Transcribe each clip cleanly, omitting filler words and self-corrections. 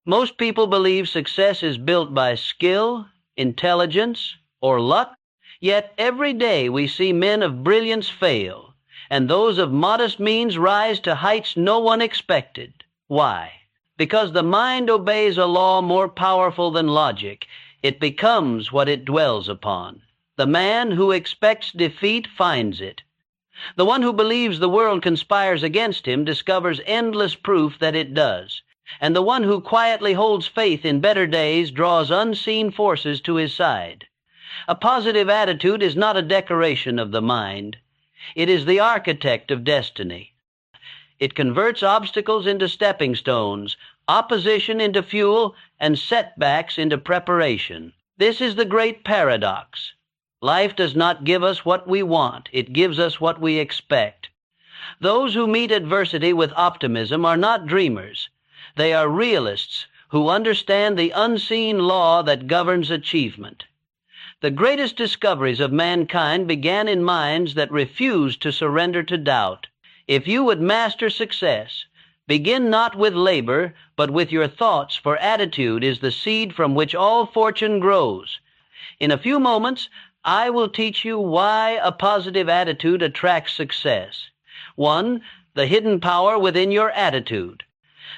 Most people believe success is built by skill, intelligence, or luck, yet every day we see men of brilliance fail, and those of modest means rise to heights no one expected. Why? Because the mind obeys a law more powerful than logic. It becomes what it dwells upon. The man who expects defeat finds it. The one who believes the world conspires against him discovers endless proof that it does. And the one who quietly holds faith in better days draws unseen forces to his side. A positive attitude is not a decoration of the mind. It is the architect of destiny. It converts obstacles into stepping stones, opposition into fuel, and setbacks into preparation. This is the great paradox. Life does not give us what we want. It gives us what we expect. Those who meet adversity with optimism are not dreamers. They are realists who understand the unseen law that governs achievement. The greatest discoveries of mankind began in minds that refused to surrender to doubt. If you would master success, begin not with labor, but with your thoughts, for attitude is the seed from which all fortune grows. In a few moments, I will teach you why a positive attitude attracts success. 1. The hidden power within your attitude.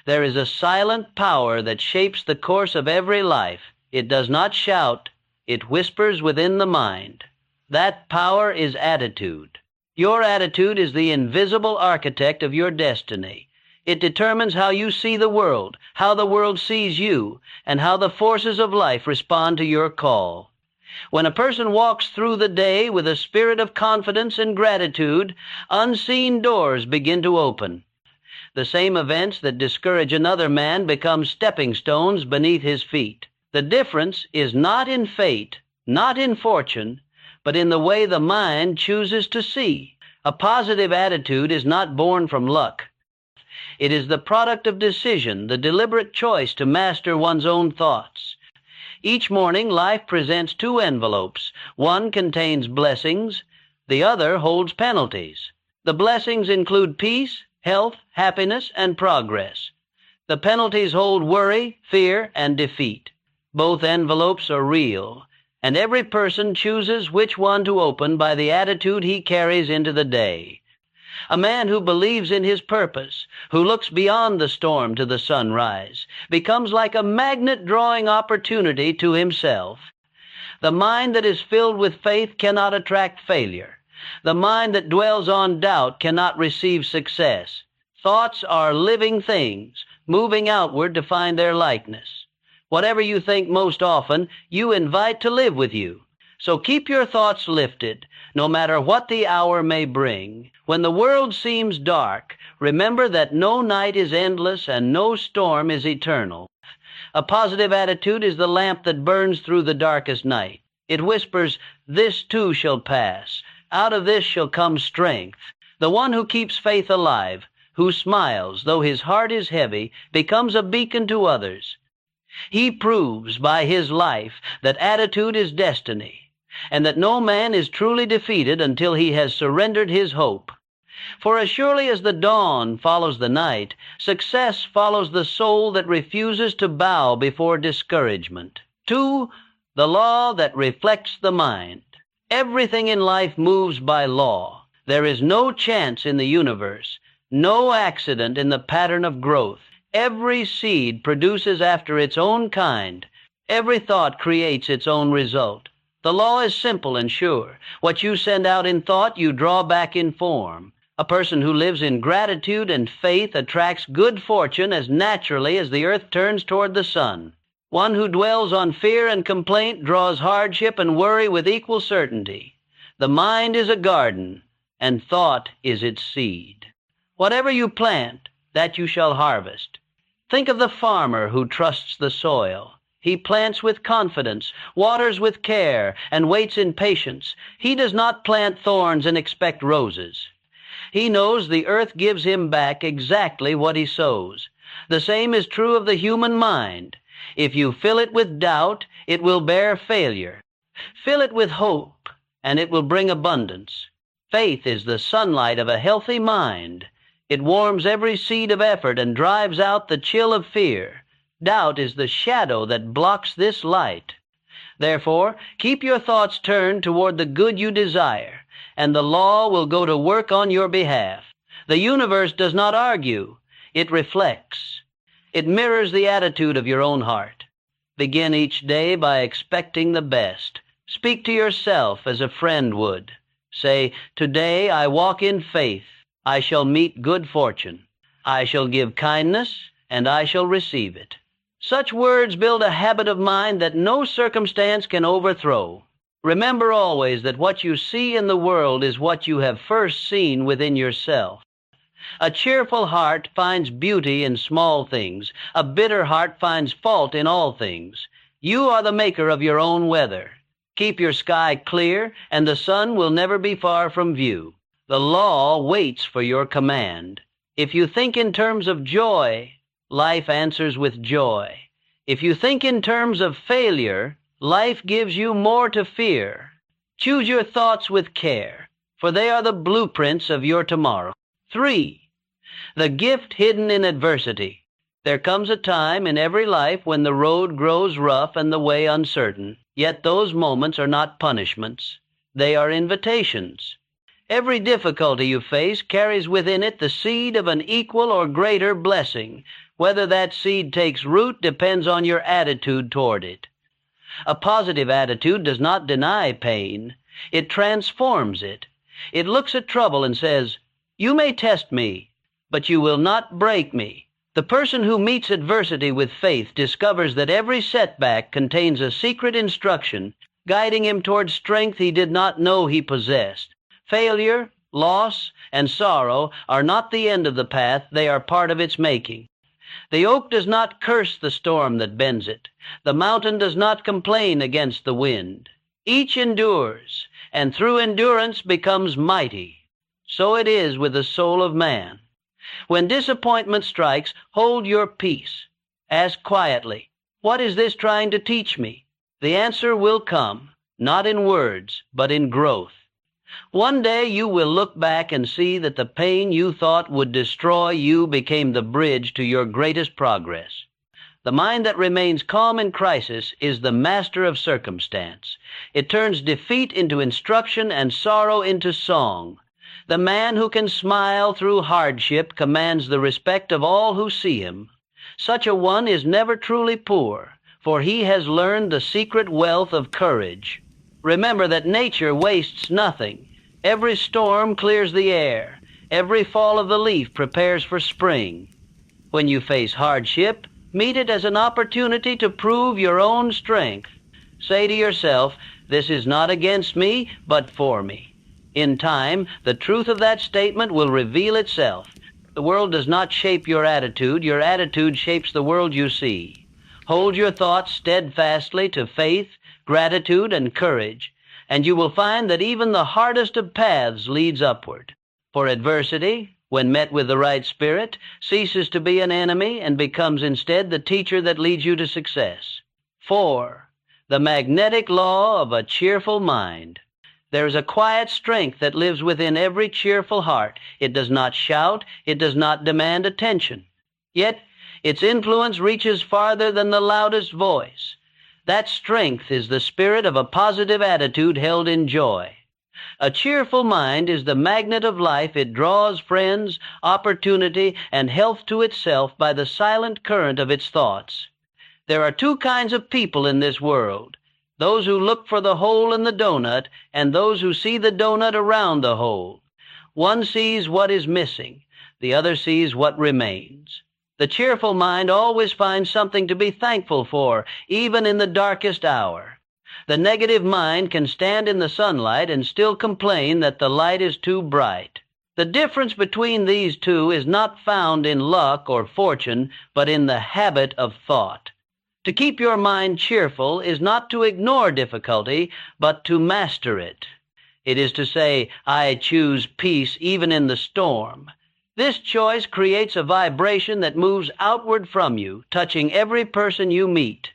There is a silent power that shapes the course of every life. It does not shout. It whispers within the mind. That power is attitude. Your attitude is the invisible architect of your destiny. It determines how you see the world, how the world sees you, and how the forces of life respond to your call. When a person walks through the day with a spirit of confidence and gratitude, unseen doors begin to open. The same events that discourage another man become stepping stones beneath his feet. The difference is not in fate, not in fortune, but in the way the mind chooses to see. A positive attitude is not born from luck. It is the product of decision, the deliberate choice to master one's own thoughts. Each morning, life presents two envelopes. One contains blessings, the other holds penalties. The blessings include peace, health, happiness, and progress. The penalties hold worry, fear, and defeat. Both envelopes are real, and every person chooses which one to open by the attitude he carries into the day. A man who believes in his purpose, who looks beyond the storm to the sunrise, becomes like a magnet drawing opportunity to himself. The mind that is filled with faith cannot attract failure. The mind that dwells on doubt cannot receive success. Thoughts are living things, moving outward to find their likeness. Whatever you think most often, you invite to live with you. So keep your thoughts lifted, no matter what the hour may bring. When the world seems dark, remember that no night is endless and no storm is eternal. A positive attitude is the lamp that burns through the darkest night. It whispers, "This too shall pass. Out of this shall come strength." The one who keeps faith alive, who smiles though his heart is heavy, becomes a beacon to others. He proves by his life that attitude is destiny, and that no man is truly defeated until he has surrendered his hope. For as surely as the dawn follows the night, success follows the soul that refuses to bow before discouragement. 2. The law that reflects the mind. Everything in life moves by law. There is no chance in the universe, no accident in the pattern of growth. Every seed produces after its own kind. Every thought creates its own result. The law is simple and sure. What you send out in thought, you draw back in form. A person who lives in gratitude and faith attracts good fortune as naturally as the earth turns toward the sun. One who dwells on fear and complaint draws hardship and worry with equal certainty. The mind is a garden, and thought is its seed. Whatever you plant, that you shall harvest. Think of the farmer who trusts the soil. He plants with confidence, waters with care, and waits in patience. He does not plant thorns and expect roses. He knows the earth gives him back exactly what he sows. The same is true of the human mind. If you fill it with doubt, it will bear failure. Fill it with hope, and it will bring abundance. Faith is the sunlight of a healthy mind. It warms every seed of effort and drives out the chill of fear. Doubt is the shadow that blocks this light. Therefore, keep your thoughts turned toward the good you desire, and the law will go to work on your behalf. The universe does not argue. It reflects. It mirrors the attitude of your own heart. Begin each day by expecting the best. Speak to yourself as a friend would. Say, "Today I walk in faith. I shall meet good fortune. I shall give kindness, and I shall receive it." Such words build a habit of mind that no circumstance can overthrow. Remember always that what you see in the world is what you have first seen within yourself. A cheerful heart finds beauty in small things. A bitter heart finds fault in all things. You are the maker of your own weather. Keep your sky clear, and the sun will never be far from view. The law waits for your command. If you think in terms of joy, life answers with joy. If you think in terms of failure, life gives you more to fear. Choose your thoughts with care, for they are the blueprints of your tomorrow. 3. The gift hidden in adversity. There comes a time in every life when the road grows rough and the way uncertain. Yet those moments are not punishments. They are invitations. Every difficulty you face carries within it the seed of an equal or greater blessing. Whether that seed takes root depends on your attitude toward it. A positive attitude does not deny pain. It transforms it. It looks at trouble and says, "You may test me, but you will not break me." The person who meets adversity with faith discovers that every setback contains a secret instruction, guiding him toward strength he did not know he possessed. Failure, loss, and sorrow are not the end of the path, they are part of its making. The oak does not curse the storm that bends it. The mountain does not complain against the wind. Each endures, and through endurance becomes mighty. So it is with the soul of man. When disappointment strikes, hold your peace. Ask quietly, "What is this trying to teach me?" The answer will come, not in words, but in growth. One day you will look back and see that the pain you thought would destroy you became the bridge to your greatest progress. The mind that remains calm in crisis is the master of circumstance. It turns defeat into instruction and sorrow into song. The man who can smile through hardship commands the respect of all who see him. Such a one is never truly poor, for he has learned the secret wealth of courage. Remember that nature wastes nothing. Every storm clears the air. Every fall of the leaf prepares for spring. When you face hardship, meet it as an opportunity to prove your own strength. Say to yourself, "This is not against me, but for me." In time, the truth of that statement will reveal itself. The world does not shape your attitude shapes the world you see. Hold your thoughts steadfastly to faith, gratitude, and courage, and you will find that even the hardest of paths leads upward. For adversity, when met with the right spirit, ceases to be an enemy and becomes instead the teacher that leads you to success. 4. The magnetic law of a cheerful mind. There is a quiet strength that lives within every cheerful heart. It does not shout. It does not demand attention. Yet its influence reaches farther than the loudest voice. That strength is the spirit of a positive attitude held in joy. A cheerful mind is the magnet of life. It draws friends, opportunity, and health to itself by the silent current of its thoughts. There are two kinds of people in this world: those who look for the hole in the donut, and those who see the donut around the hole. One sees what is missing. The other sees what remains. The cheerful mind always finds something to be thankful for, even in the darkest hour. The negative mind can stand in the sunlight and still complain that the light is too bright. The difference between these two is not found in luck or fortune, but in the habit of thought. To keep your mind cheerful is not to ignore difficulty, but to master it. It is to say, "I choose peace even in the storm." This choice creates a vibration that moves outward from you, touching every person you meet.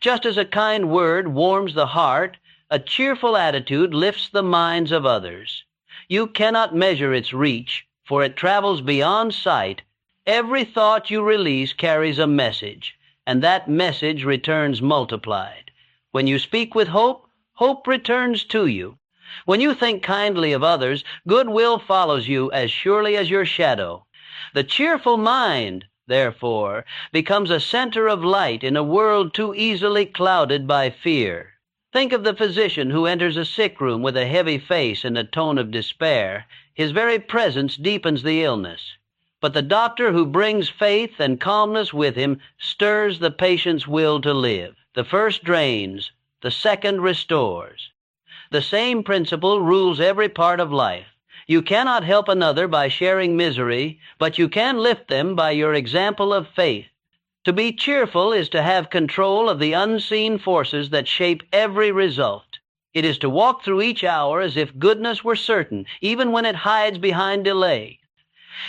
Just as a kind word warms the heart, a cheerful attitude lifts the minds of others. You cannot measure its reach, for it travels beyond sight. Every thought you release carries a message, and that message returns multiplied. When you speak with hope, hope returns to you. When you think kindly of others, goodwill follows you as surely as your shadow. The cheerful mind, therefore, becomes a center of light in a world too easily clouded by fear. Think of the physician who enters a sick room with a heavy face and a tone of despair. His very presence deepens the illness. But the doctor who brings faith and calmness with him stirs the patient's will to live. The first drains, the second restores. The same principle rules every part of life. You cannot help another by sharing misery, but you can lift them by your example of faith. To be cheerful is to have control of the unseen forces that shape every result. It is to walk through each hour as if goodness were certain, even when it hides behind delay.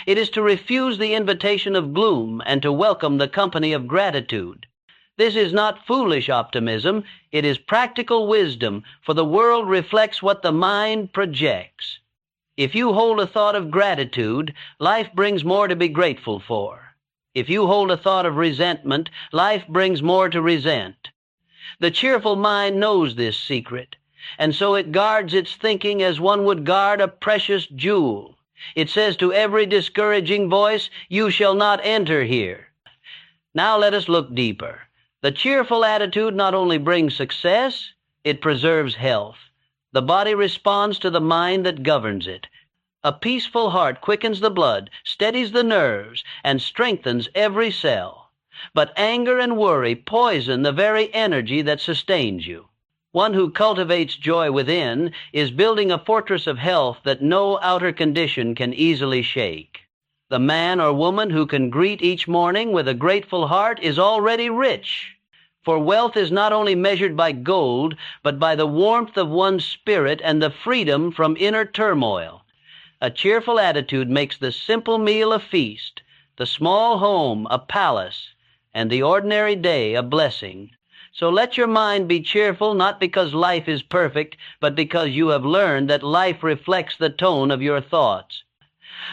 It is to refuse the invitation of gloom and to welcome the company of gratitude. This is not foolish optimism, it is practical wisdom, for the world reflects what the mind projects. If you hold a thought of gratitude, life brings more to be grateful for. If you hold a thought of resentment, life brings more to resent. The cheerful mind knows this secret, and so it guards its thinking as one would guard a precious jewel. It says to every discouraging voice, "You shall not enter here." Now let us look deeper. The cheerful attitude not only brings success, it preserves health. The body responds to the mind that governs it. A peaceful heart quickens the blood, steadies the nerves, and strengthens every cell. But anger and worry poison the very energy that sustains you. One who cultivates joy within is building a fortress of health that no outer condition can easily shake. The man or woman who can greet each morning with a grateful heart is already rich. For wealth is not only measured by gold, but by the warmth of one's spirit and the freedom from inner turmoil. A cheerful attitude makes the simple meal a feast, the small home a palace, and the ordinary day a blessing. So let your mind be cheerful, not because life is perfect, but because you have learned that life reflects the tone of your thoughts.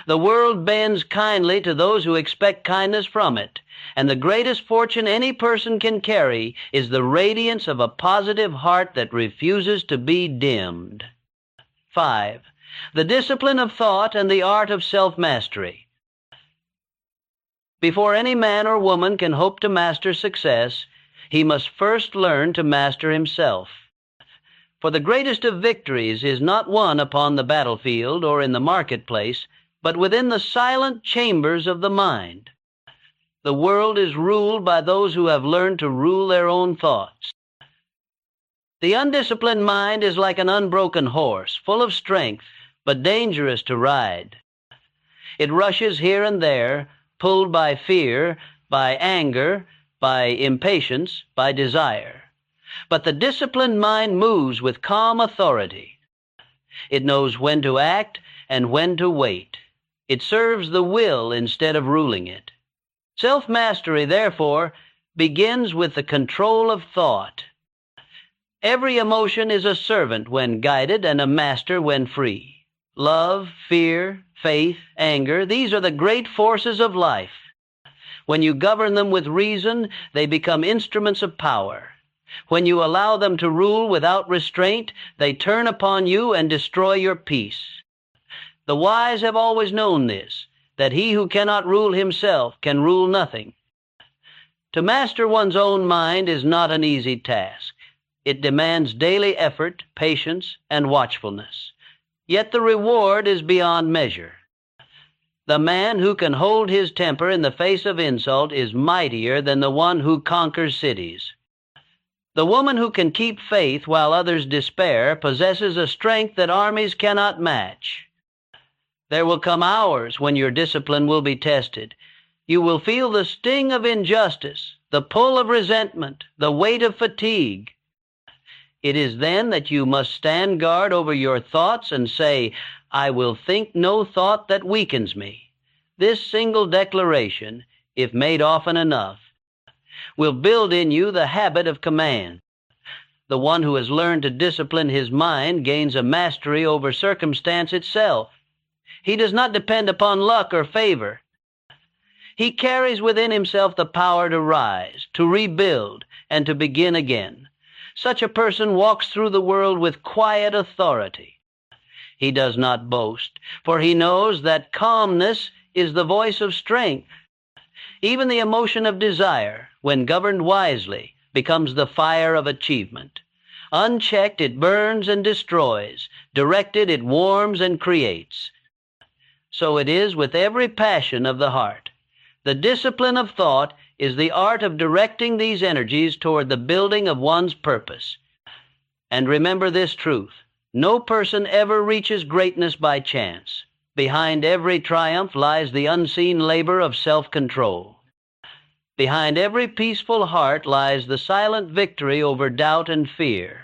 The world bends kindly to those who expect kindness from it, and the greatest fortune any person can carry is the radiance of a positive heart that refuses to be dimmed. 5. The discipline of thought and the art of self-mastery. Before any man or woman can hope to master success, he must first learn to master himself. For the greatest of victories is not won upon the battlefield or in the marketplace, but within the silent chambers of the mind. The world is ruled by those who have learned to rule their own thoughts. The undisciplined mind is like an unbroken horse, full of strength, but dangerous to ride. It rushes here and there, pulled by fear, by anger, by impatience, by desire. But the disciplined mind moves with calm authority. It knows when to act and when to wait. It serves the will instead of ruling it. Self-mastery, therefore, begins with the control of thought. Every emotion is a servant when guided and a master when free. Love, fear, faith, anger, these are the great forces of life. When you govern them with reason, they become instruments of power. When you allow them to rule without restraint, they turn upon you and destroy your peace. The wise have always known this, that he who cannot rule himself can rule nothing. To master one's own mind is not an easy task. It demands daily effort, patience, and watchfulness. Yet the reward is beyond measure. The man who can hold his temper in the face of insult is mightier than the one who conquers cities. The woman who can keep faith while others despair possesses a strength that armies cannot match. There will come hours when your discipline will be tested. You will feel the sting of injustice, the pull of resentment, the weight of fatigue. It is then that you must stand guard over your thoughts and say, "I will think no thought that weakens me." This single declaration, if made often enough, will build in you the habit of command. The one who has learned to discipline his mind gains a mastery over circumstance itself. He does not depend upon luck or favor. He carries within himself the power to rise, to rebuild, and to begin again. Such a person walks through the world with quiet authority. He does not boast, for he knows that calmness is the voice of strength. Even the emotion of desire, when governed wisely, becomes the fire of achievement. Unchecked, it burns and destroys. Directed, it warms and creates. So it is with every passion of the heart. The discipline of thought is the art of directing these energies toward the building of one's purpose. And remember this truth: no person ever reaches greatness by chance. Behind every triumph lies the unseen labor of self-control. Behind every peaceful heart lies the silent victory over doubt and fear.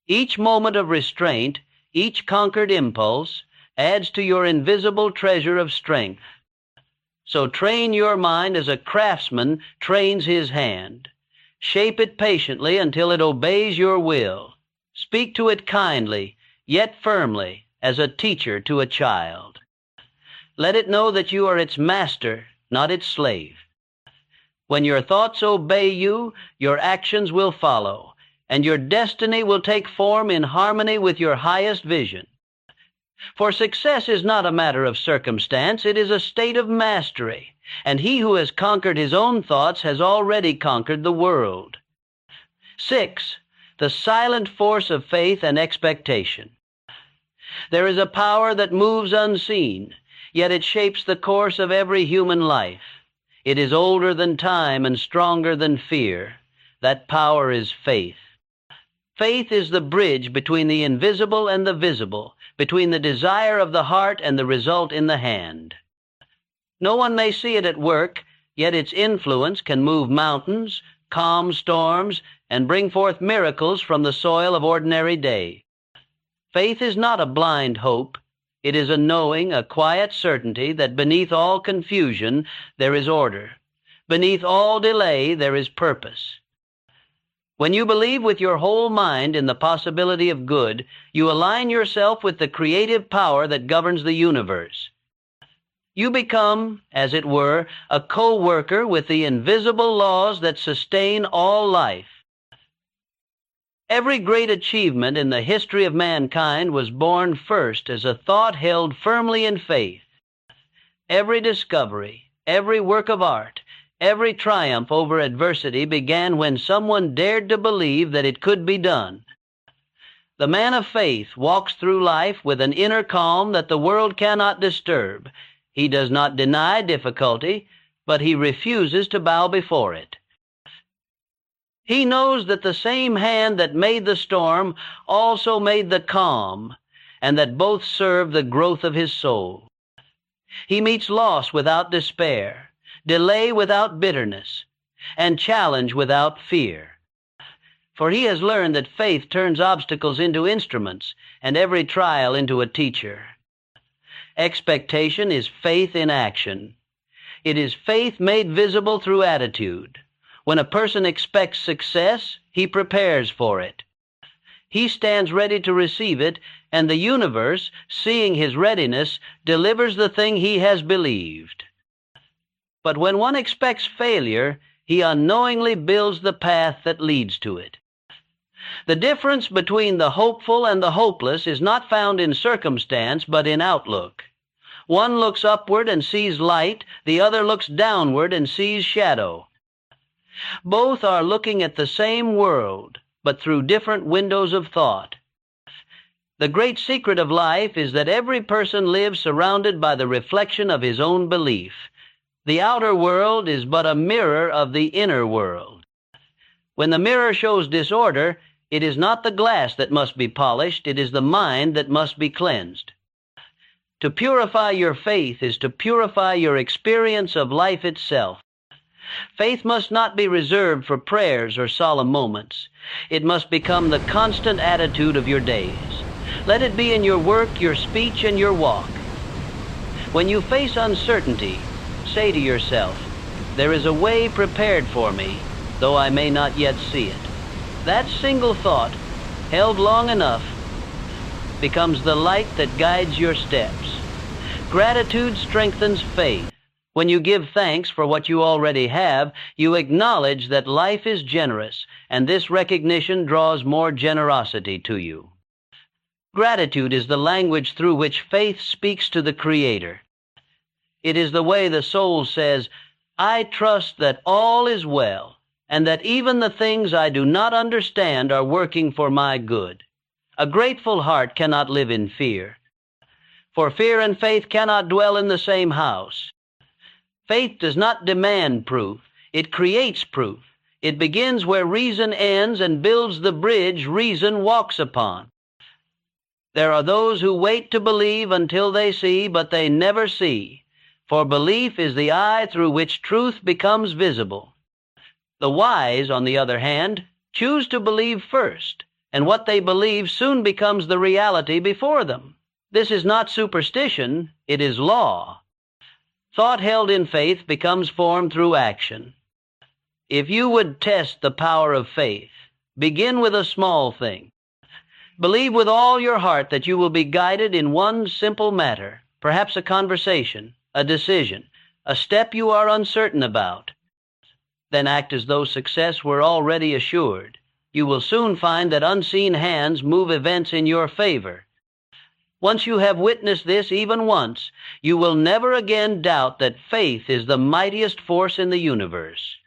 Each moment of restraint, each conquered impulse, adds to your invisible treasure of strength. So train your mind as a craftsman trains his hand. Shape it patiently until it obeys your will. Speak to it kindly, yet firmly, as a teacher to a child. Let it know that you are its master, not its slave. When your thoughts obey you, your actions will follow, and your destiny will take form in harmony with your highest vision. For success is not a matter of circumstance, it is a state of mastery, and he who has conquered his own thoughts has already conquered the world. 6. The silent force of faith and expectation. There is a power that moves unseen, yet it shapes the course of every human life. It is older than time and stronger than fear. That power is faith. Faith is the bridge between the invisible and the visible, between the desire of the heart and the result in the hand. No one may see it at work, yet its influence can move mountains, calm storms, and bring forth miracles from the soil of ordinary day. Faith is not a blind hope. It is a knowing, a quiet certainty that beneath all confusion there is order. Beneath all delay there is purpose. When you believe with your whole mind in the possibility of good, you align yourself with the creative power that governs the universe. You become, as it were, a co-worker with the invisible laws that sustain all life. Every great achievement in the history of mankind was born first as a thought held firmly in faith. Every discovery, every work of art, every triumph over adversity began when someone dared to believe that it could be done. The man of faith walks through life with an inner calm that the world cannot disturb. He does not deny difficulty, but he refuses to bow before it. He knows that the same hand that made the storm also made the calm, and that both serve the growth of his soul. He meets loss without despair, delay without bitterness, and challenge without fear. For he has learned that faith turns obstacles into instruments, and every trial into a teacher. Expectation is faith in action. It is faith made visible through attitude. When a person expects success, he prepares for it. He stands ready to receive it, and the universe, seeing his readiness, delivers the thing he has believed. But when one expects failure, he unknowingly builds the path that leads to it. The difference between the hopeful and the hopeless is not found in circumstance, but in outlook. One looks upward and sees light, the other looks downward and sees shadow. Both are looking at the same world, but through different windows of thought. The great secret of life is that every person lives surrounded by the reflection of his own belief. The outer world is but a mirror of the inner world. When the mirror shows disorder, it is not the glass that must be polished, it is the mind that must be cleansed. To purify your faith is to purify your experience of life itself. Faith must not be reserved for prayers or solemn moments. It must become the constant attitude of your days. Let it be in your work, your speech, and your walk. When you face uncertainty, say to yourself, "There is a way prepared for me, though I may not yet see it." That single thought, held long enough, becomes the light that guides your steps. Gratitude strengthens faith. When you give thanks for what you already have, you acknowledge that life is generous, and this recognition draws more generosity to you. Gratitude is the language through which faith speaks to the Creator. It is the way the soul says, "I trust that all is well, and that even the things I do not understand are working for my good." A grateful heart cannot live in fear, for fear and faith cannot dwell in the same house. Faith does not demand proof, it creates proof. It begins where reason ends and builds the bridge reason walks upon. There are those who wait to believe until they see, but they never see. For belief is the eye through which truth becomes visible. The wise, on the other hand, choose to believe first, and what they believe soon becomes the reality before them. This is not superstition, it is law. Thought held in faith becomes form through action. If you would test the power of faith, begin with a small thing. Believe with all your heart that you will be guided in one simple matter, perhaps a conversation, a decision, a step you are uncertain about. Then act as though success were already assured. You will soon find that unseen hands move events in your favor. Once you have witnessed this even once, you will never again doubt that faith is the mightiest force in the universe.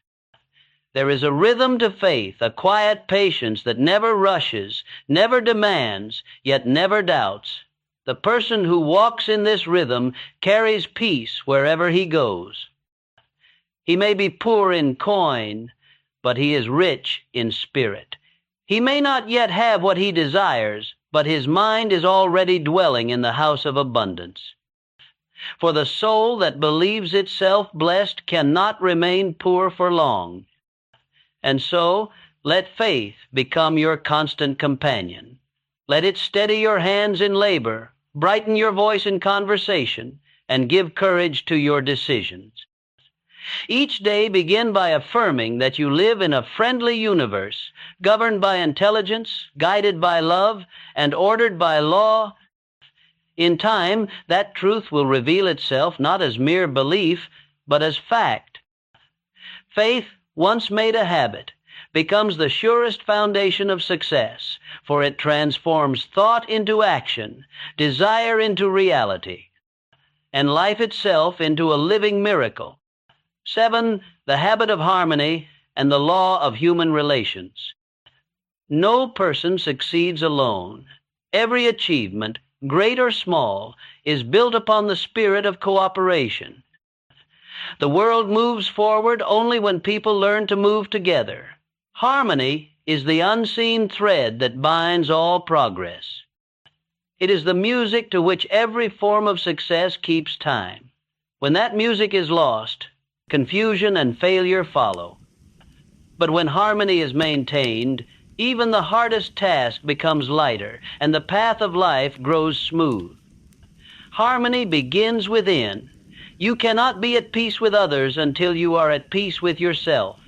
There is a rhythm to faith, a quiet patience that never rushes, never demands, yet never doubts. The person who walks in this rhythm carries peace wherever he goes. He may be poor in coin, but he is rich in spirit. He may not yet have what he desires, but his mind is already dwelling in the house of abundance. For the soul that believes itself blessed cannot remain poor for long. And so, let faith become your constant companion. Let it steady your hands in labor, brighten your voice in conversation, and give courage to your decisions. Each day begin by affirming that you live in a friendly universe, governed by intelligence, guided by love, and ordered by law. In time, that truth will reveal itself not as mere belief, but as fact. Faith, once made a habit, becomes the surest foundation of success, for it transforms thought into action, desire into reality, and life itself into a living miracle. 7. The habit of harmony and the law of human relations. No person succeeds alone. Every achievement, great or small, is built upon the spirit of cooperation. The world moves forward only when people learn to move together. Harmony is the unseen thread that binds all progress. It is the music to which every form of success keeps time. When that music is lost, confusion and failure follow. But when harmony is maintained, even the hardest task becomes lighter, and the path of life grows smooth. Harmony begins within. You cannot be at peace with others until you are at peace with yourself.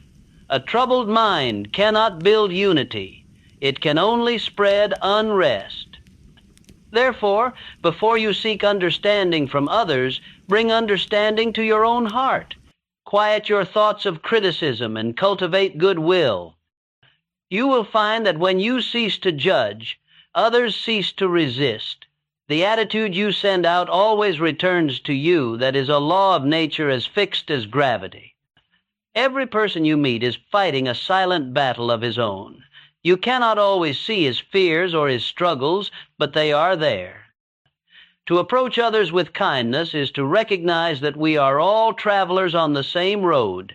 A troubled mind cannot build unity. It can only spread unrest. Therefore, before you seek understanding from others, bring understanding to your own heart. Quiet your thoughts of criticism and cultivate goodwill. You will find that when you cease to judge, others cease to resist. The attitude you send out always returns to you. That is a law of nature as fixed as gravity. Every person you meet is fighting a silent battle of his own. You cannot always see his fears or his struggles, but they are there. To approach others with kindness is to recognize that we are all travelers on the same road.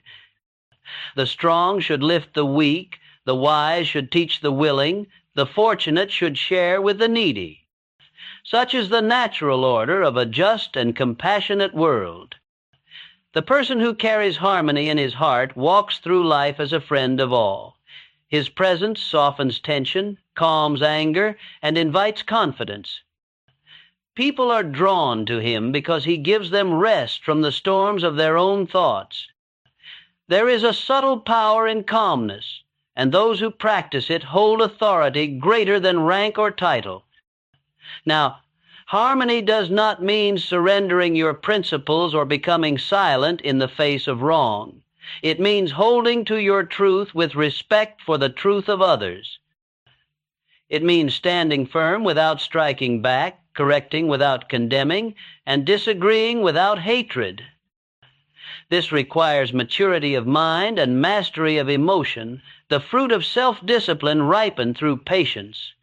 The strong should lift the weak, the wise should teach the willing, the fortunate should share with the needy. Such is the natural order of a just and compassionate world. The person who carries harmony in his heart walks through life as a friend of all. His presence softens tension, calms anger, and invites confidence. People are drawn to him because he gives them rest from the storms of their own thoughts. There is a subtle power in calmness, and those who practice it hold authority greater than rank or title. Now, Harmony does not mean surrendering your principles or becoming silent in the face of wrong. It means holding to your truth with respect for the truth of others. It means standing firm without striking back, correcting without condemning, and disagreeing without hatred. This requires maturity of mind and mastery of emotion, the fruit of self-discipline ripened through patience.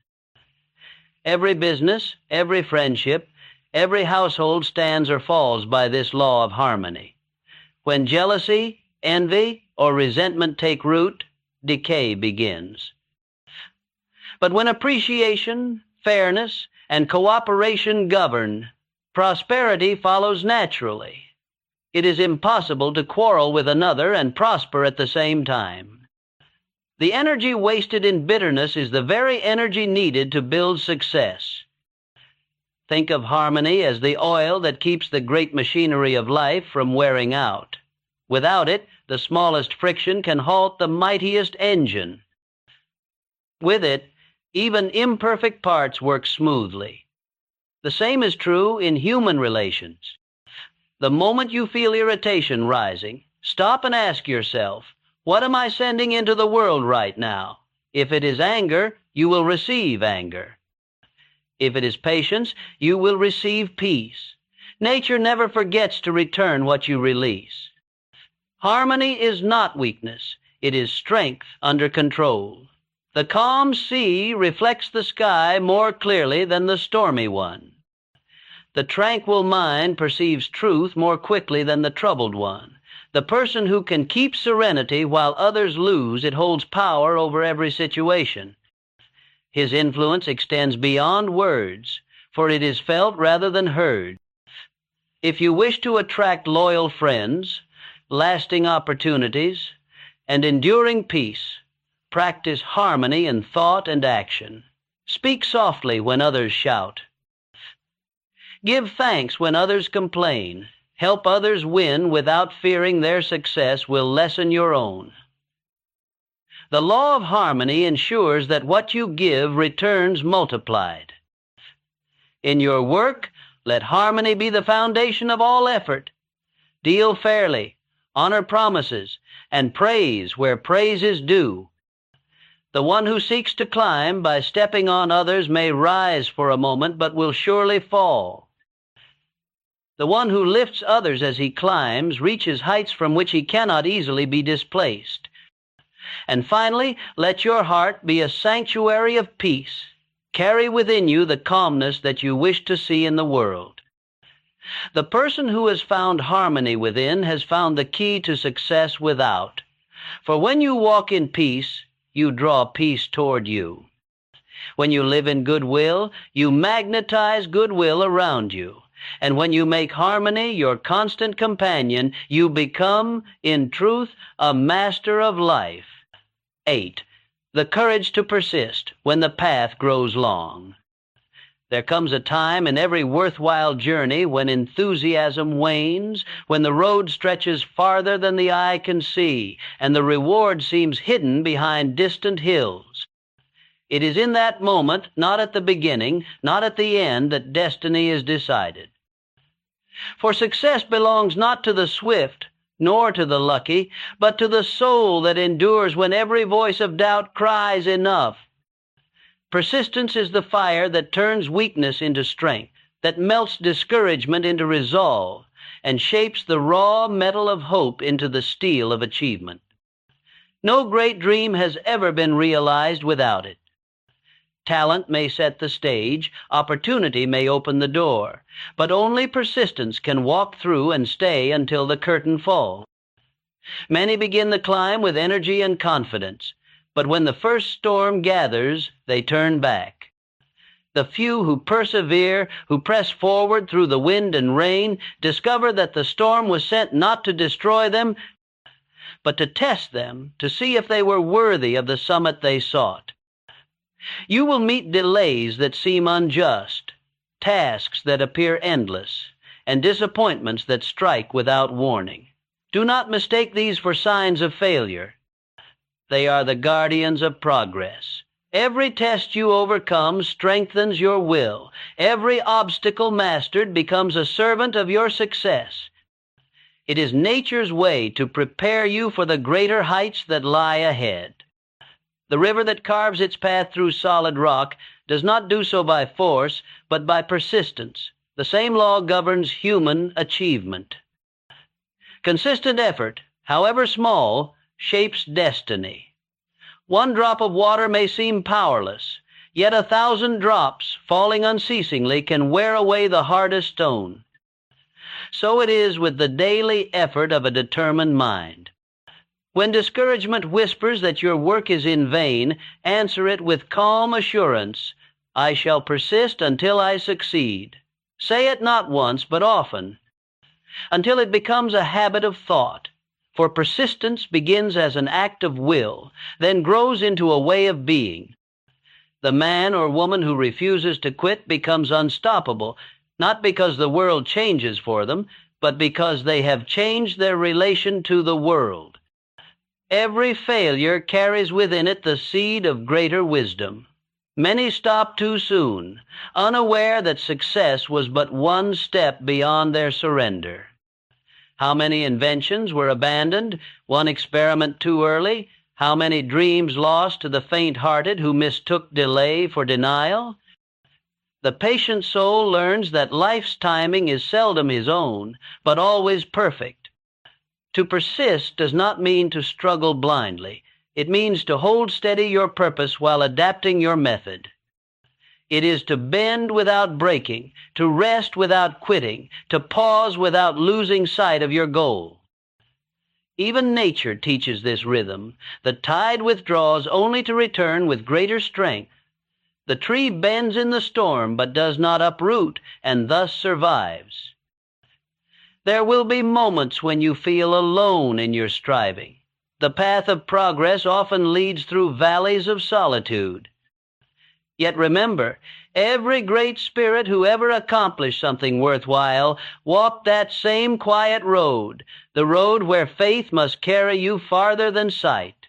Every business, every friendship, every household stands or falls by this law of harmony. When jealousy, envy, or resentment take root, decay begins. But when appreciation, fairness, and cooperation govern, prosperity follows naturally. It is impossible to quarrel with another and prosper at the same time. The energy wasted in bitterness is the very energy needed to build success. Think of harmony as the oil that keeps the great machinery of life from wearing out. Without it, the smallest friction can halt the mightiest engine. With it, even imperfect parts work smoothly. The same is true in human relations. The moment you feel irritation rising, stop and ask yourself, what am I sending into the world right now? If it is anger, you will receive anger. If it is patience, you will receive peace. Nature never forgets to return what you release. Harmony is not weakness. It is strength under control. The calm sea reflects the sky more clearly than the stormy one. The tranquil mind perceives truth more quickly than the troubled one. The person who can keep serenity while others lose it holds power over every situation. His influence extends beyond words, for it is felt rather than heard. If you wish to attract loyal friends, lasting opportunities, and enduring peace, practice harmony in thought and action. Speak softly when others shout. Give thanks when others complain. Help others win without fearing their success will lessen your own. The law of harmony ensures that what you give returns multiplied. In your work, let harmony be the foundation of all effort. Deal fairly, honor promises, and praise where praise is due. The one who seeks to climb by stepping on others may rise for a moment, but will surely fall. The one who lifts others as he climbs reaches heights from which he cannot easily be displaced. And finally, let your heart be a sanctuary of peace. Carry within you the calmness that you wish to see in the world. The person who has found harmony within has found the key to success without. For when you walk in peace, you draw peace toward you. When you live in goodwill, you magnetize goodwill around you. And when you make harmony your constant companion, you become, in truth, a master of life. 8. The courage to persist when the path grows long. There comes a time in every worthwhile journey when enthusiasm wanes, when the road stretches farther than the eye can see, and the reward seems hidden behind distant hills. It is in that moment, not at the beginning, not at the end, that destiny is decided. For success belongs not to the swift, nor to the lucky, but to the soul that endures when every voice of doubt cries enough. Persistence is the fire that turns weakness into strength, that melts discouragement into resolve, and shapes the raw metal of hope into the steel of achievement. No great dream has ever been realized without it. Talent may set the stage, opportunity may open the door, but only persistence can walk through and stay until the curtain falls. Many begin the climb with energy and confidence, but when the first storm gathers, they turn back. The few who persevere, who press forward through the wind and rain, discover that the storm was sent not to destroy them, but to test them, to see if they were worthy of the summit they sought. You will meet delays that seem unjust, tasks that appear endless, and disappointments that strike without warning. Do not mistake these for signs of failure. They are the guardians of progress. Every test you overcome strengthens your will. Every obstacle mastered becomes a servant of your success. It is nature's way to prepare you for the greater heights that lie ahead. The river that carves its path through solid rock does not do so by force, but by persistence. The same law governs human achievement. Consistent effort, however small, shapes destiny. One drop of water may seem powerless, yet 1,000 drops, falling unceasingly, can wear away the hardest stone. So it is with the daily effort of a determined mind. When discouragement whispers that your work is in vain, answer it with calm assurance, "I shall persist until I succeed." Say it not once, but often, until it becomes a habit of thought. For persistence begins as an act of will, then grows into a way of being. The man or woman who refuses to quit becomes unstoppable, not because the world changes for them, but because they have changed their relation to the world. Every failure carries within it the seed of greater wisdom. Many stop too soon, unaware that success was but one step beyond their surrender. How many inventions were abandoned, one experiment too early? How many dreams lost to the faint-hearted who mistook delay for denial? The patient soul learns that life's timing is seldom his own, but always perfect. To persist does not mean to struggle blindly. It means to hold steady your purpose while adapting your method. It is to bend without breaking, to rest without quitting, to pause without losing sight of your goal. Even nature teaches this rhythm. The tide withdraws only to return with greater strength. The tree bends in the storm but does not uproot, and thus survives. There will be moments when you feel alone in your striving. The path of progress often leads through valleys of solitude. Yet remember, every great spirit who ever accomplished something worthwhile walked that same quiet road, the road where faith must carry you farther than sight.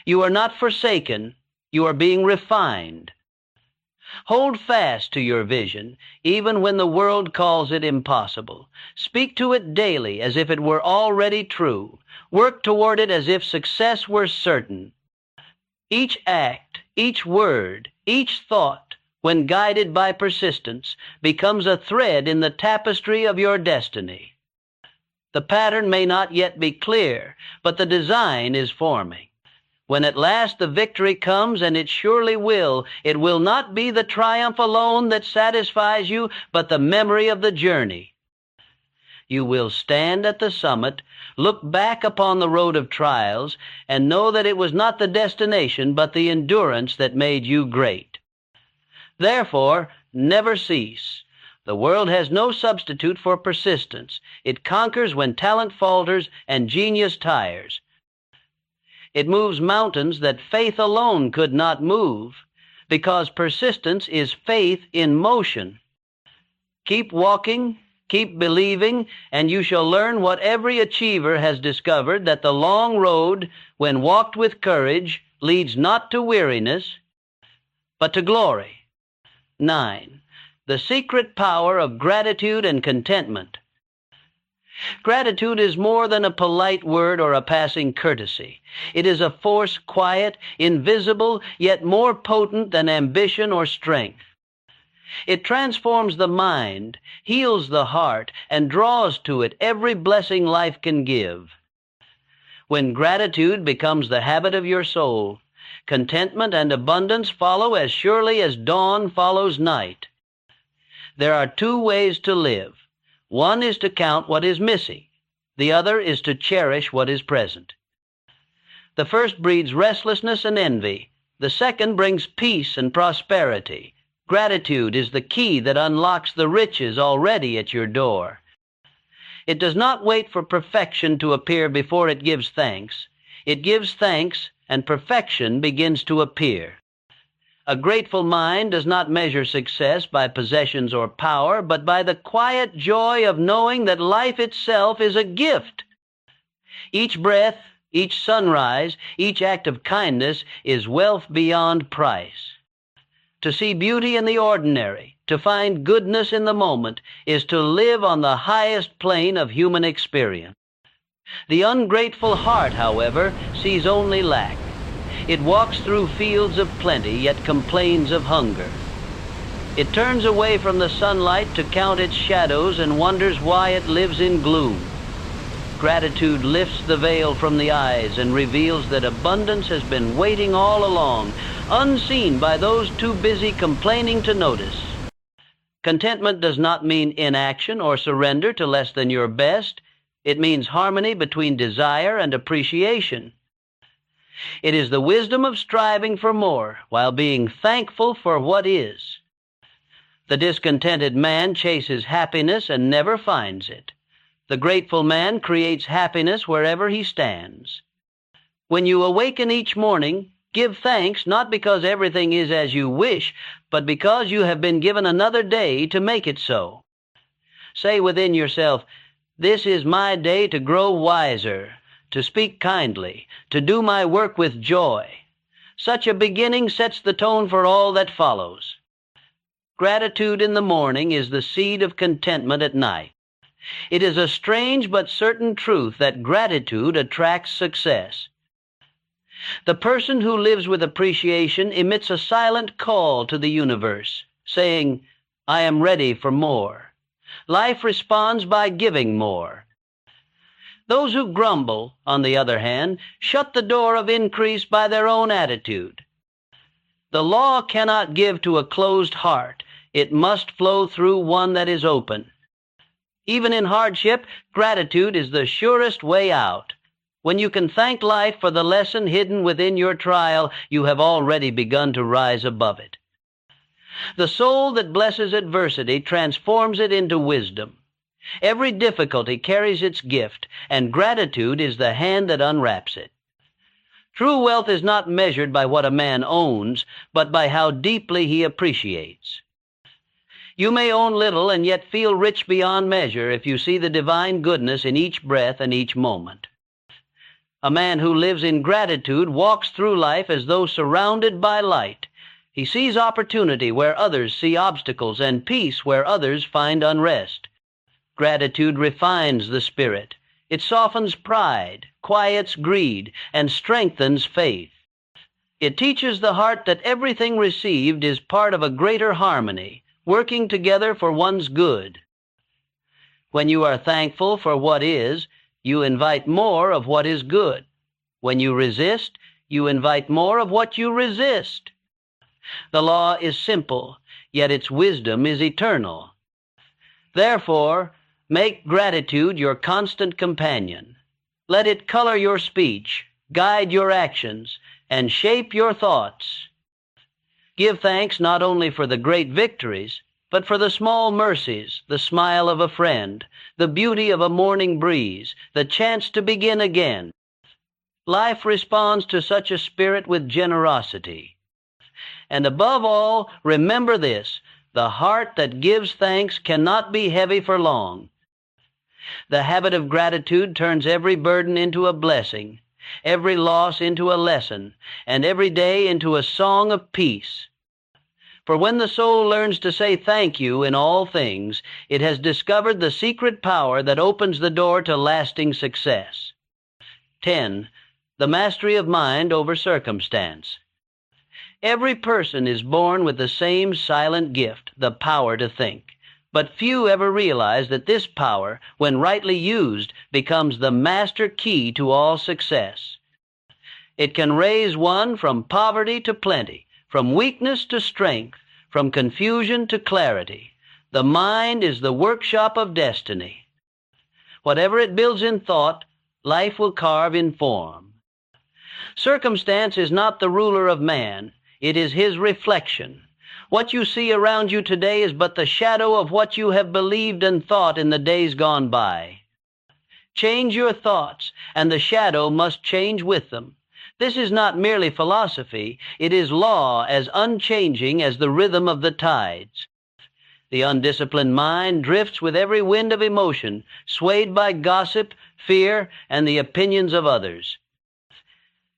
You are not forsaken, you are being refined. Hold fast to your vision, even when the world calls it impossible. Speak to it daily as if it were already true. Work toward it as if success were certain. Each act, each word, each thought, when guided by persistence, becomes a thread in the tapestry of your destiny. The pattern may not yet be clear, but the design is forming. When at last the victory comes, and it surely it will not be the triumph alone that satisfies you, but the memory of the journey. You will stand at the summit, look back upon the road of trials, and know that it was not the destination, but the endurance that made you great. Therefore, never cease. The world has no substitute for persistence. It conquers when talent falters and genius tires. It moves mountains that faith alone could not move, because persistence is faith in motion. Keep walking, keep believing, and you shall learn what every achiever has discovered, that the long road, when walked with courage, leads not to weariness, but to glory. 9. The secret power of gratitude and contentment. Gratitude is more than a polite word or a passing courtesy. It is a force quiet, invisible, yet more potent than ambition or strength. It transforms the mind, heals the heart, and draws to it every blessing life can give. When gratitude becomes the habit of your soul, contentment and abundance follow as surely as dawn follows night. There are two ways to live. One is to count what is missing. The other is to cherish what is present. The first breeds restlessness and envy. The second brings peace and prosperity. Gratitude is the key that unlocks the riches already at your door. It does not wait for perfection to appear before it gives thanks. It gives thanks, and perfection begins to appear. A grateful mind does not measure success by possessions or power, but by the quiet joy of knowing that life itself is a gift. Each breath, Each sunrise, each act of kindness is wealth beyond price. To see beauty in the ordinary, to find goodness in the moment, is to live on the highest plane of human experience. The ungrateful heart, however, sees only lack. It walks through fields of plenty, yet complains of hunger. It turns away from the sunlight to count its shadows and wonders why it lives in gloom. Gratitude lifts the veil from the eyes and reveals that abundance has been waiting all along, unseen by those too busy complaining to notice. Contentment does not mean inaction or surrender to less than your best. It means harmony between desire and appreciation. It is the wisdom of striving for more while being thankful for what is. The discontented man chases happiness and never finds it. The grateful man creates happiness wherever he stands. When you awaken each morning, give thanks not because everything is as you wish, but because you have been given another day to make it so. Say within yourself, "This is my day to grow wiser, to speak kindly, to do my work with joy." Such a beginning sets the tone for all that follows. Gratitude in the morning is the seed of contentment at night. It is a strange but certain truth that gratitude attracts success. The person who lives with appreciation emits a silent call to the universe, saying, "I am ready for more." Life responds by giving more. Those who grumble, on the other hand, shut the door of increase by their own attitude. The law cannot give to a closed heart. It must flow through one that is open. Even in hardship, gratitude is the surest way out. When you can thank life for the lesson hidden within your trial, you have already begun to rise above it. The soul that blesses adversity transforms it into wisdom. Every difficulty carries its gift, and gratitude is the hand that unwraps it. True wealth is not measured by what a man owns, but by how deeply he appreciates. You may own little and yet feel rich beyond measure if you see the divine goodness in each breath and each moment. A man who lives in gratitude walks through life as though surrounded by light. He sees opportunity where others see obstacles and peace where others find unrest. Gratitude refines the spirit. It softens pride, quiets greed, and strengthens faith. It teaches the heart that everything received is part of a greater harmony, working together for one's good. When you are thankful for what is, you invite more of what is good. When you resist, you invite more of what you resist. The law is simple, yet its wisdom is eternal. Therefore, make gratitude your constant companion. Let it color your speech, guide your actions, and shape your thoughts. Give thanks not only for the great victories, but for the small mercies, the smile of a friend, the beauty of a morning breeze, the chance to begin again. Life responds to such a spirit with generosity. And above all, remember this: the heart that gives thanks cannot be heavy for long. The habit of gratitude turns every burden into a blessing, every loss into a lesson, and every day into a song of peace. For when the soul learns to say thank you in all things, it has discovered the secret power that opens the door to lasting success. 10. The mastery of mind over circumstance. Every person is born with the same silent gift, the power to think. But few ever realize that this power, when rightly used, becomes the master key to all success. It can raise one from poverty to plenty, from weakness to strength, from confusion to clarity. The mind is the workshop of destiny. Whatever it builds in thought, life will carve in form. Circumstance is not the ruler of man. It is his reflection. What you see around you today is but the shadow of what you have believed and thought in the days gone by. Change your thoughts, and the shadow must change with them. This is not merely philosophy. It is law as unchanging as the rhythm of the tides. The undisciplined mind drifts with every wind of emotion, swayed by gossip, fear, and the opinions of others.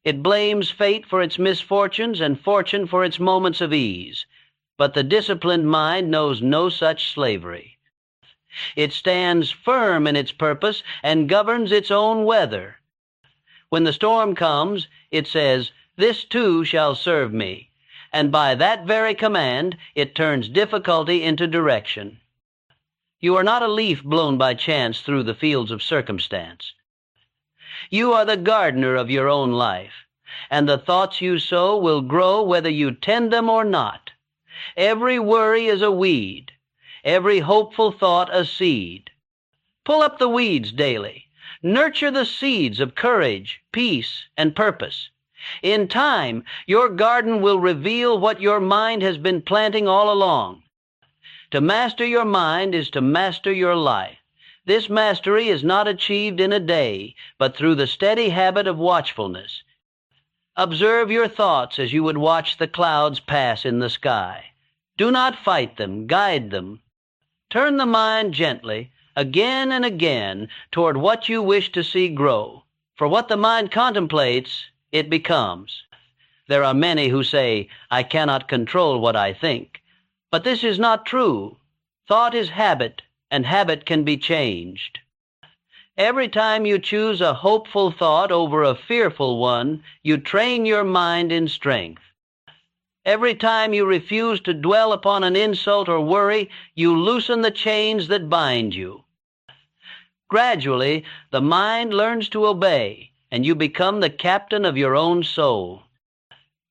It blames fate for its misfortunes and fortune for its moments of ease. But the disciplined mind knows no such slavery. It stands firm in its purpose and governs its own weather. When the storm comes, it says, "This too shall serve me," and by that very command, it turns difficulty into direction. You are not a leaf blown by chance through the fields of circumstance. You are the gardener of your own life, and the thoughts you sow will grow whether you tend them or not. Every worry is a weed, every hopeful thought a seed. Pull up the weeds daily. Nurture the seeds of courage, peace, and purpose. In time, your garden will reveal what your mind has been planting all along. To master your mind is to master your life. This mastery is not achieved in a day, but through the steady habit of watchfulness. Observe your thoughts as you would watch the clouds pass in the sky. Do not fight them, guide them. Turn the mind gently, again and again, toward what you wish to see grow. For what the mind contemplates, it becomes. There are many who say, "I cannot control what I think." But this is not true. Thought is habit, and habit can be changed. Every time you choose a hopeful thought over a fearful one, you train your mind in strength. Every time you refuse to dwell upon an insult or worry, you loosen the chains that bind you. Gradually, the mind learns to obey, and you become the captain of your own soul.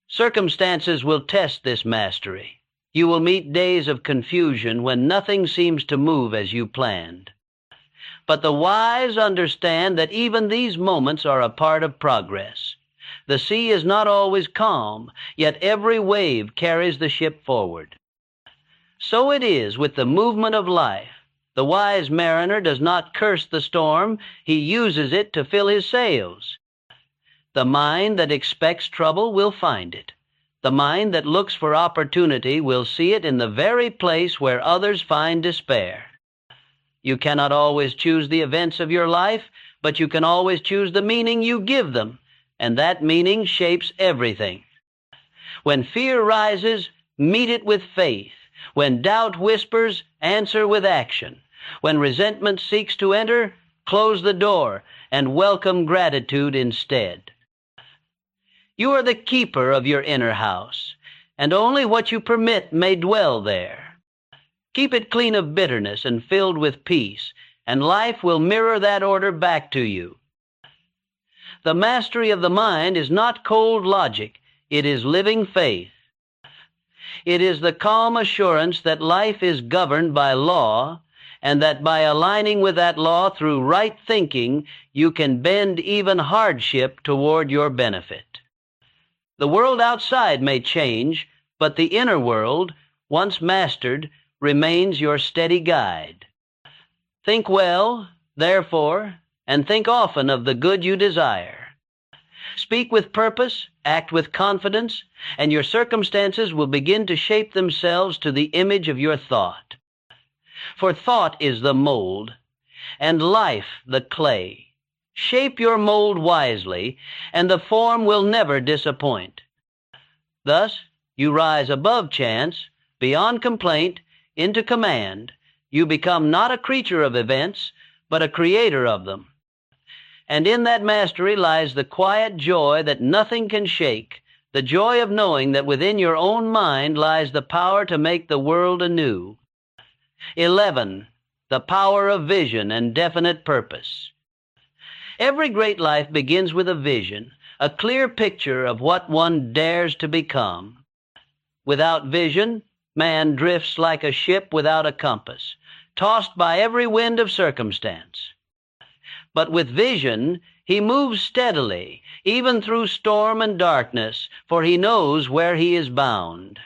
Circumstances will test this mastery. You will meet days of confusion when nothing seems to move as you planned. But the wise understand that even these moments are a part of progress. The sea is not always calm, yet every wave carries the ship forward. So it is with the movement of life. The wise mariner does not curse the storm, he uses it to fill his sails. The mind that expects trouble will find it. The mind that looks for opportunity will see it in the very place where others find despair. You cannot always choose the events of your life, but you can always choose the meaning you give them, and that meaning shapes everything. When fear rises, meet it with faith. When doubt whispers, answer with action. When resentment seeks to enter, close the door and welcome gratitude instead. You are the keeper of your inner house, and only what you permit may dwell there. Keep it clean of bitterness and filled with peace, and life will mirror that order back to you. The mastery of the mind is not cold logic, it is living faith. It is the calm assurance that life is governed by law, and that by aligning with that law through right thinking, you can bend even hardship toward your benefit. The world outside may change, but the inner world, once mastered, remains your steady guide. Think well, therefore, and think often of the good you desire. Speak with purpose, act with confidence, and your circumstances will begin to shape themselves to the image of your thought. For thought is the mold, and life the clay. Shape your mold wisely, and the form will never disappoint. Thus, you rise above chance, beyond complaint, into command. You become not a creature of events, but a creator of them. And in that mastery lies the quiet joy that nothing can shake, the joy of knowing that within your own mind lies the power to make the world anew. 11. The power of vision and definite purpose. Every great life begins with a vision, a clear picture of what one dares to become. Without vision, man drifts like a ship without a compass, tossed by every wind of circumstance. But with vision, he moves steadily, even through storm and darkness, for he knows where he is bound.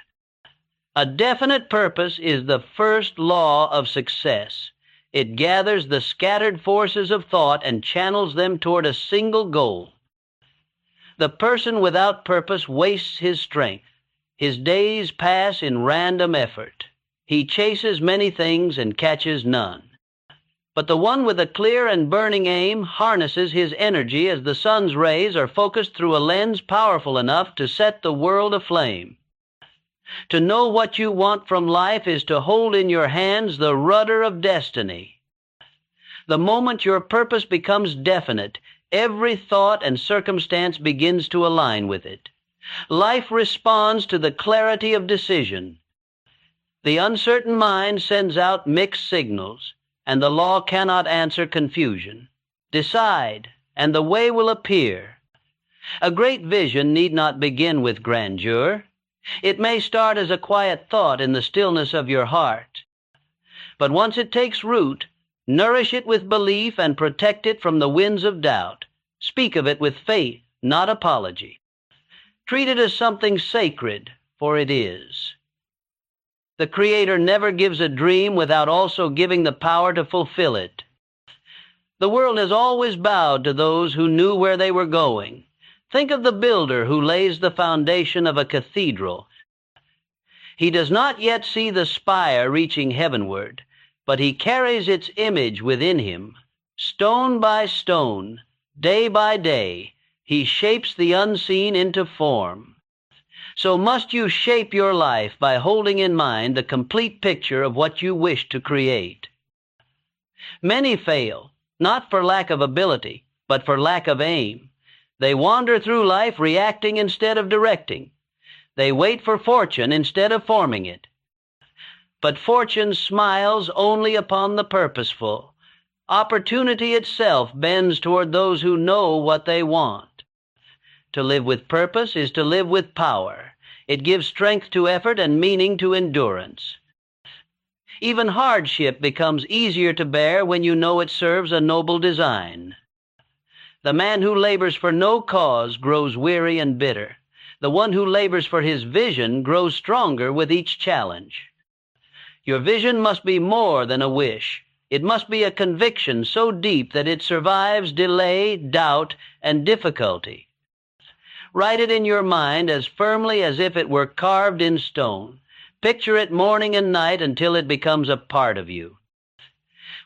A definite purpose is the first law of success. It gathers the scattered forces of thought and channels them toward a single goal. The person without purpose wastes his strength. His days pass in random effort. He chases many things and catches none. But the one with a clear and burning aim harnesses his energy as the sun's rays are focused through a lens powerful enough to set the world aflame. To know what you want from life is to hold in your hands the rudder of destiny. The moment your purpose becomes definite, every thought and circumstance begins to align with it. Life responds to the clarity of decision. The uncertain mind sends out mixed signals, and the law cannot answer confusion. Decide, and the way will appear. A great vision need not begin with grandeur. It may start as a quiet thought in the stillness of your heart. But once it takes root, nourish it with belief and protect it from the winds of doubt. Speak of it with faith, not apology. Treat it as something sacred, for it is. The Creator never gives a dream without also giving the power to fulfill it. The world has always bowed to those who knew where they were going. Think of the builder who lays the foundation of a cathedral. He does not yet see the spire reaching heavenward, but he carries its image within him. Stone by stone, day by day, he shapes the unseen into form. So must you shape your life by holding in mind the complete picture of what you wish to create. Many fail, not for lack of ability, but for lack of aim. They wander through life reacting instead of directing. They wait for fortune instead of forming it. But fortune smiles only upon the purposeful. Opportunity itself bends toward those who know what they want. To live with purpose is to live with power. It gives strength to effort and meaning to endurance. Even hardship becomes easier to bear when you know it serves a noble design. The man who labors for no cause grows weary and bitter. The one who labors for his vision grows stronger with each challenge. Your vision must be more than a wish. It must be a conviction so deep that it survives delay, doubt, and difficulty. Write it in your mind as firmly as if it were carved in stone. Picture it morning and night until it becomes a part of you.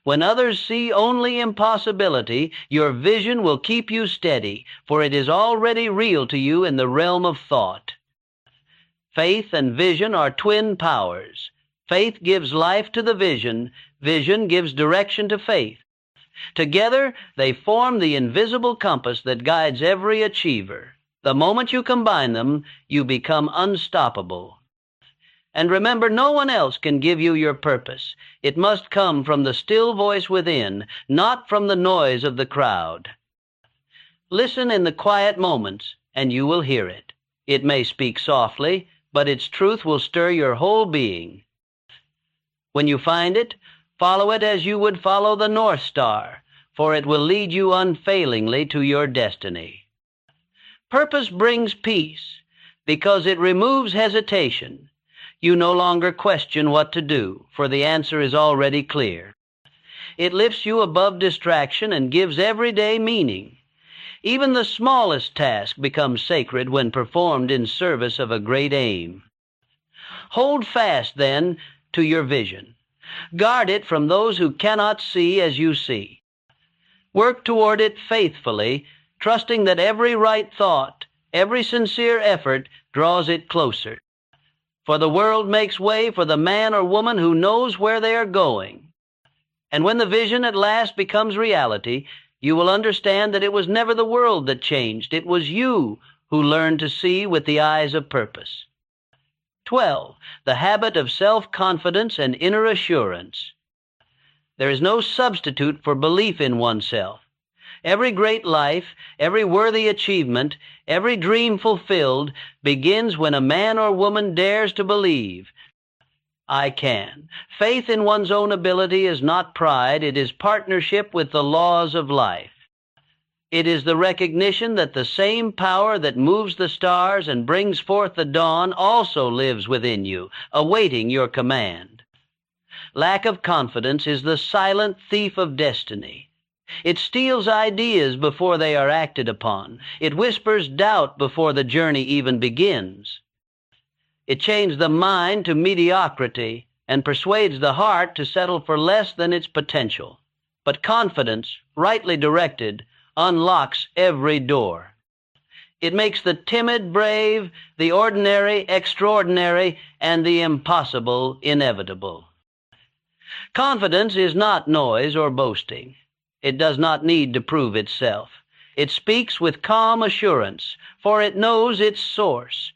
When others see only impossibility, your vision will keep you steady, for it is already real to you in the realm of thought. Faith and vision are twin powers. Faith gives life to the vision. Vision gives direction to faith. Together, they form the invisible compass that guides every achiever. The moment you combine them, you become unstoppable. And remember, no one else can give you your purpose. It must come from the still voice within, not from the noise of the crowd. Listen in the quiet moments, and you will hear it. It may speak softly, but its truth will stir your whole being. When you find it, follow it as you would follow the North Star, for it will lead you unfailingly to your destiny. Purpose brings peace because it removes hesitation. You no longer question what to do, for the answer is already clear. It lifts you above distraction and gives everyday meaning. Even the smallest task becomes sacred when performed in service of a great aim. Hold fast, then, to your vision. Guard it from those who cannot see as you see. Work toward it faithfully, trusting that every right thought, every sincere effort draws it closer. For the world makes way for the man or woman who knows where they are going. And when the vision at last becomes reality, you will understand that it was never the world that changed. It was you who learned to see with the eyes of purpose. 12. The habit of self-confidence and inner assurance. There is no substitute for belief in oneself. Every great life, every worthy achievement, every dream fulfilled begins when a man or woman dares to believe. I can. Faith in one's own ability is not pride, it is partnership with the laws of life. It is the recognition that the same power that moves the stars and brings forth the dawn also lives within you, awaiting your command. Lack of confidence is the silent thief of destiny. It steals ideas before they are acted upon. It whispers doubt before the journey even begins. It chains the mind to mediocrity and persuades the heart to settle for less than its potential. But confidence, rightly directed, unlocks every door. It makes the timid brave, the ordinary extraordinary, and the impossible inevitable. Confidence is not noise or boasting. It does not need to prove itself. It speaks with calm assurance, for it knows its source.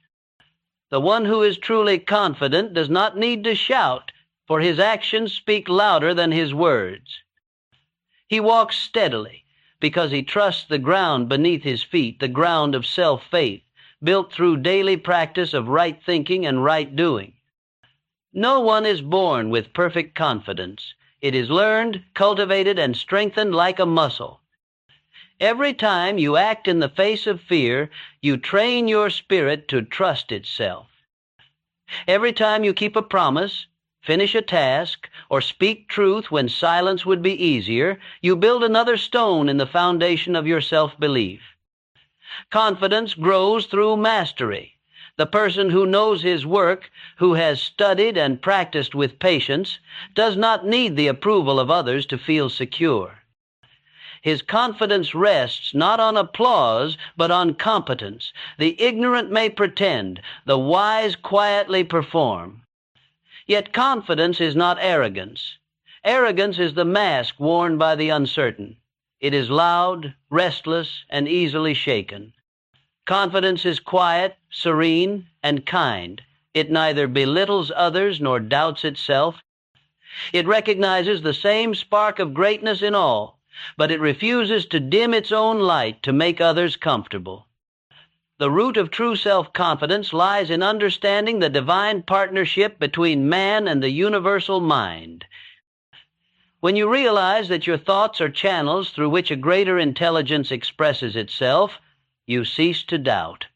The one who is truly confident does not need to shout, for his actions speak louder than his words. He walks steadily because he trusts the ground beneath his feet, the ground of self-faith, built through daily practice of right thinking and right doing. No one is born with perfect confidence. It is learned, cultivated, and strengthened like a muscle. Every time you act in the face of fear, you train your spirit to trust itself. Every time you keep a promise, finish a task, or speak truth when silence would be easier, you build another stone in the foundation of your self-belief. Confidence grows through mastery. The person who knows his work, who has studied and practiced with patience, does not need the approval of others to feel secure. His confidence rests not on applause, but on competence. The ignorant may pretend, the wise quietly perform. Yet confidence is not arrogance. Arrogance is the mask worn by the uncertain. It is loud, restless, and easily shaken. Confidence is quiet, serene, and kind. It neither belittles others nor doubts itself. It recognizes the same spark of greatness in all, but it refuses to dim its own light to make others comfortable. The root of true self-confidence lies in understanding the divine partnership between man and the universal mind. When you realize that your thoughts are channels through which a greater intelligence expresses itself, you cease to doubt.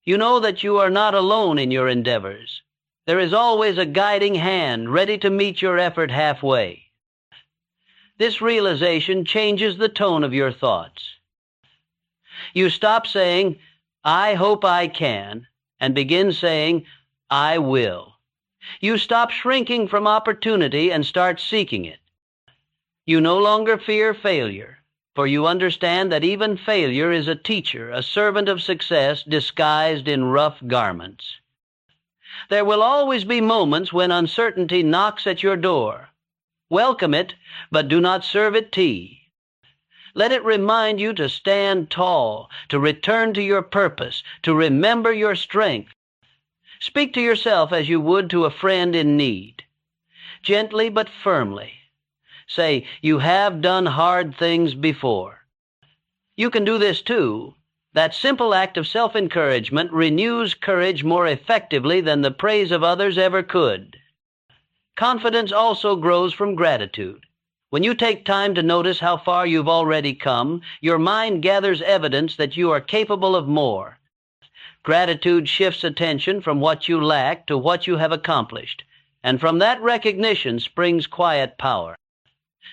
You know that you are not alone in your endeavors. There is always a guiding hand ready to meet your effort halfway. This realization changes the tone of your thoughts. You stop saying, "I hope I can," and begin saying, "I will." You stop shrinking from opportunity and start seeking it. You no longer fear failure, for you understand that even failure is a teacher, a servant of success disguised in rough garments. There will always be moments when uncertainty knocks at your door. Welcome it, but do not serve it tea. Let it remind you to stand tall, to return to your purpose, to remember your strength. Speak to yourself as you would to a friend in need. Gently but firmly. Say, "You have done hard things before." You can do this too. That simple act of self-encouragement renews courage more effectively than the praise of others ever could. Confidence also grows from gratitude. When you take time to notice how far you've already come, your mind gathers evidence that you are capable of more. Gratitude shifts attention from what you lack to what you have accomplished, and from that recognition springs quiet power.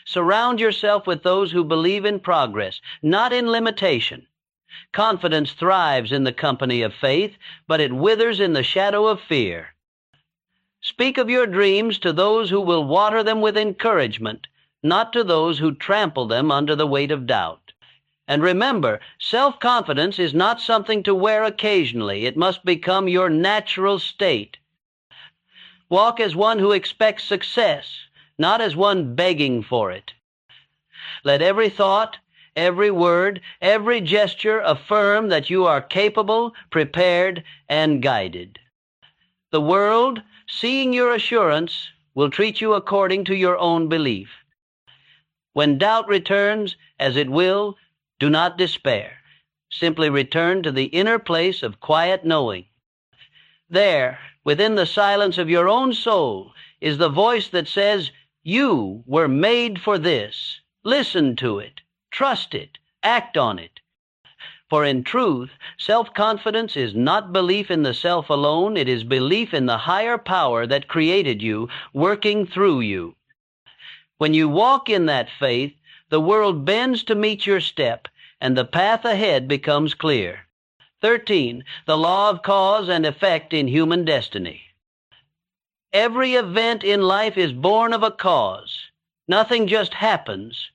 Surround yourself with those who believe in progress, not in limitation. Confidence thrives in the company of faith, but it withers in the shadow of fear. Speak of your dreams to those who will water them with encouragement, not to those who trample them under the weight of doubt. And remember, self-confidence is not something to wear occasionally. It must become your natural state. Walk as one who expects success, not as one begging for it. Let every thought, every word, every gesture affirm that you are capable, prepared, and guided. The world, seeing your assurance, will treat you according to your own belief. When doubt returns, as it will, do not despair. Simply return to the inner place of quiet knowing. There, within the silence of your own soul, is the voice that says, "You were made for this. Listen to it, trust it, act on it." For in truth, self-confidence is not belief in the self alone, it is belief in the higher power that created you, working through you. When you walk in that faith, the world bends to meet your step, and the path ahead becomes clear. 13. The law of cause and effect in human destiny. Every event in life is born of a cause. Nothing just happens.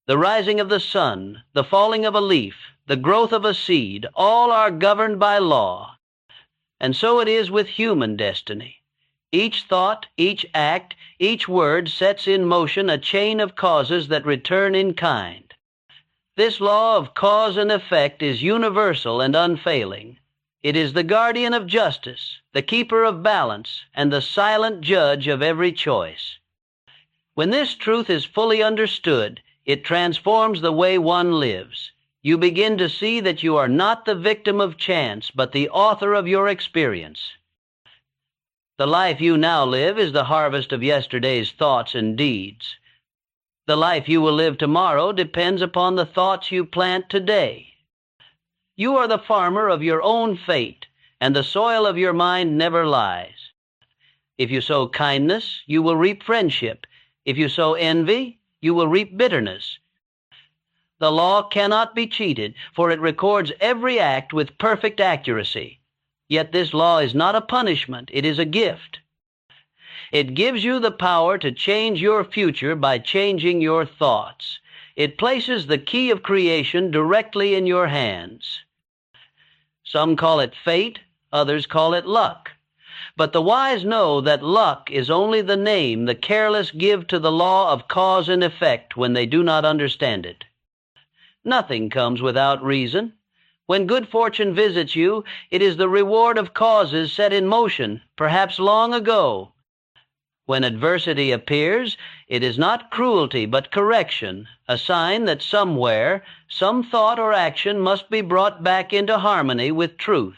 The rising of the sun, the falling of a leaf, the growth of a seed, all are governed by law. And so it is with human destiny. Each thought, each act, each word sets in motion a chain of causes that return in kind. This law of cause and effect is universal and unfailing. It is the guardian of justice, the keeper of balance, and the silent judge of every choice. When this truth is fully understood, it transforms the way one lives. You begin to see that you are not the victim of chance, but the author of your experience. The life you now live is the harvest of yesterday's thoughts and deeds. The life you will live tomorrow depends upon the thoughts you plant today. You are the farmer of your own fate, and the soil of your mind never lies. If you sow kindness, you will reap friendship. If you sow envy, you will reap bitterness. The law cannot be cheated, for it records every act with perfect accuracy. Yet this law is not a punishment, it is a gift. It gives you the power to change your future by changing your thoughts. It places the key of creation directly in your hands. Some call it fate, others call it luck. But the wise know that luck is only the name the careless give to the law of cause and effect when they do not understand it. Nothing comes without reason. When good fortune visits you, it is the reward of causes set in motion, perhaps long ago. When adversity appears, it is not cruelty but correction, a sign that somewhere, some thought or action must be brought back into harmony with truth.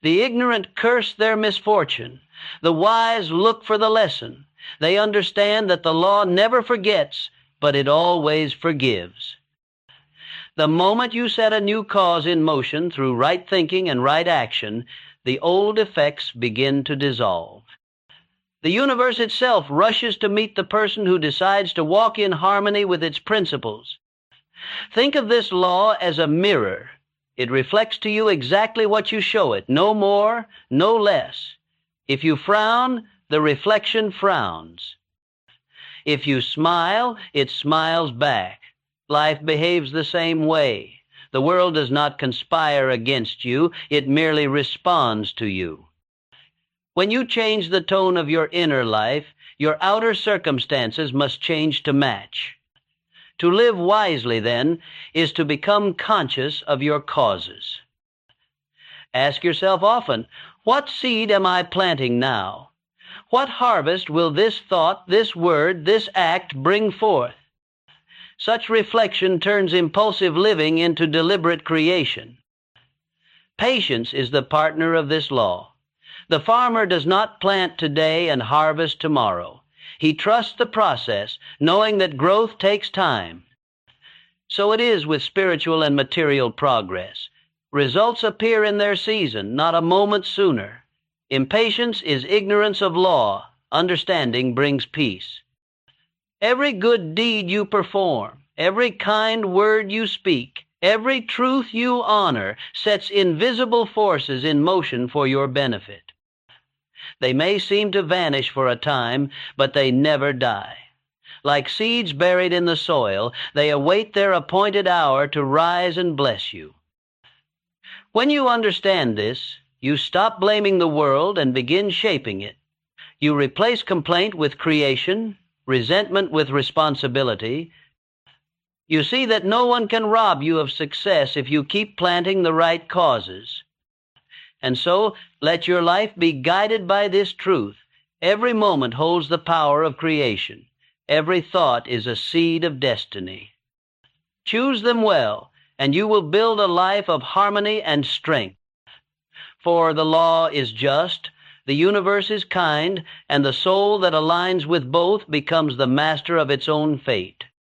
The ignorant curse their misfortune. The wise look for the lesson. They understand that the law never forgets, but it always forgives. The moment you set a new cause in motion through right thinking and right action, the old effects begin to dissolve. The universe itself rushes to meet the person who decides to walk in harmony with its principles. Think of this law as a mirror. It reflects to you exactly what you show it, no more, no less. If you frown, the reflection frowns. If you smile, it smiles back. Life behaves the same way. The world does not conspire against you, it merely responds to you. When you change the tone of your inner life, your outer circumstances must change to match. To live wisely, then, is to become conscious of your causes. Ask yourself often, what seed am I planting now? What harvest will this thought, this word, this act bring forth? Such reflection turns impulsive living into deliberate creation. Patience is the partner of this law. The farmer does not plant today and harvest tomorrow. He trusts the process, knowing that growth takes time. So it is with spiritual and material progress. Results appear in their season, not a moment sooner. Impatience is ignorance of law. Understanding brings peace. Every good deed you perform, every kind word you speak, every truth you honor sets invisible forces in motion for your benefit. They may seem to vanish for a time, but they never die. Like seeds buried in the soil, they await their appointed hour to rise and bless you. When you understand this, you stop blaming the world and begin shaping it. You replace complaint with creation, resentment with responsibility. You see that no one can rob you of success if you keep planting the right causes. And so, let your life be guided by this truth. Every moment holds the power of creation. Every thought is a seed of destiny. Choose them well, and you will build a life of harmony and strength. For the law is just, the universe is kind, and the soul that aligns with both becomes the master of its own fate.